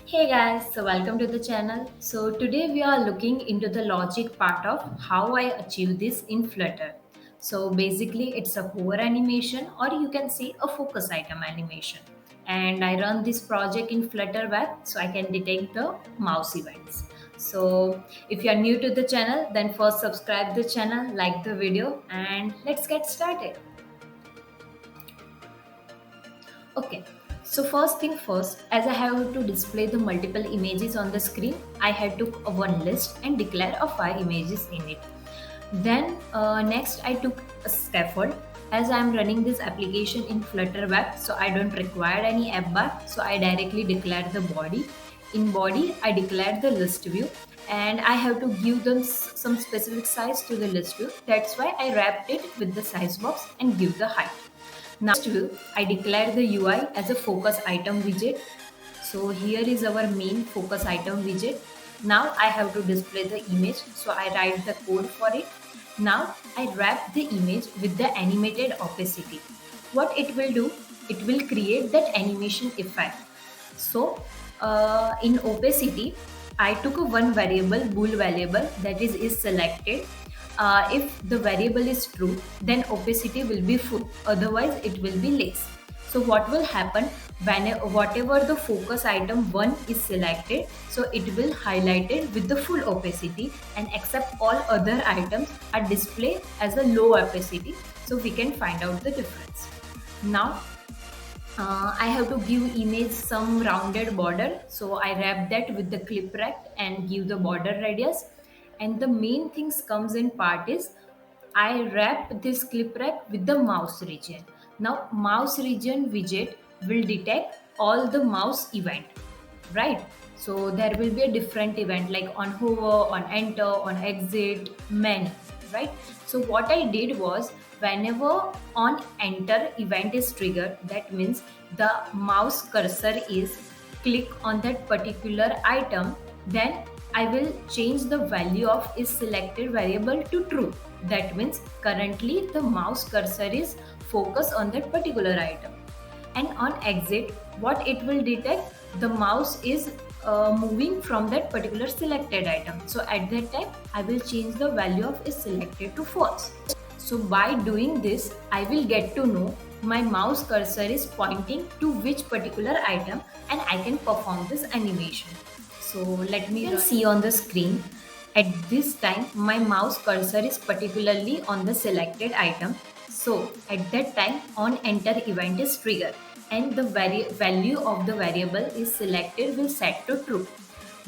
Hey guys, so welcome to the channel. So today we are looking into the logic part of how I achieve this in Flutter. So basically it's a hover animation or you can say a focus item animation. And I run this project in Flutter Web so I can detect the mouse events. So if you are new to the channel, then first subscribe the channel, like the video and let's get started. Okay, so first thing first, as I have to display the multiple images on the screen, I had to one list and declare a 5 images in it. Then next I took a scaffold as I am running this application in Flutter Web, so I don't require any app bar, so I directly declare the body. In body, I declare the list view and I have to give them some specific size to the list view. That's why I wrapped it with the size box and give the height. Now I declare the UI as a focus item widget. So here is our main focus item widget. Now I have to display the image. So I write the code for it. Now I wrap the image with the animated opacity. What it will do? It will create that animation effect. So in opacity, I took a one variable, bool variable that is selected. If the variable is true, then opacity will be full. Otherwise, it will be less. So what will happen when whatever the focus item 1 is selected, so it will highlight it with the full opacity and except all other items are displayed as a low opacity. So we can find out the difference. Now I have to give image some rounded border, so I wrap that with the clip wrap and give the border radius. And the main things comes in part is I wrap this clip wrap with the mouse region. Now mouse region widget will detect all the mouse event, right? So there will be a different event like on hover, on enter, on exit, many, right? So what I did was whenever on enter event is triggered, that means the mouse cursor is click on that particular item, then I will change the value of is selected variable to true. That means currently the mouse cursor is focused on that particular item. And on exit, what it will detect, the mouse is moving from that particular selected item. So at that time I will change the value of is selected to false. So by doing this, I will get to know my mouse cursor is pointing to which particular item and I can perform this animation. So let me see on the screen. At this time, my mouse cursor is particularly on the selected item. So at that time, on enter event is triggered and the value of the variable is selected will set to true.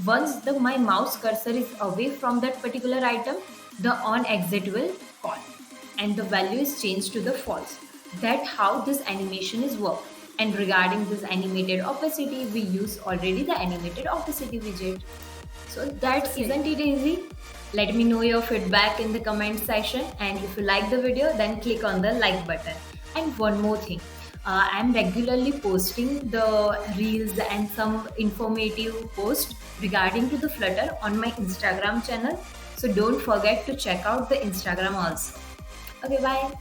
Once my mouse cursor is away from that particular item, the on exit will call and the value is changed to the false. That's how this animation is work. And regarding this animated opacity, we use already the animated opacity widget. So that isn't it easy? Let me know your feedback in the comment section, and if you like the video, then click on the like button. And one more thing, I'm regularly posting the reels and some informative posts regarding to the Flutter on my Instagram channel. So don't forget to check out the Instagram also. Okay, bye.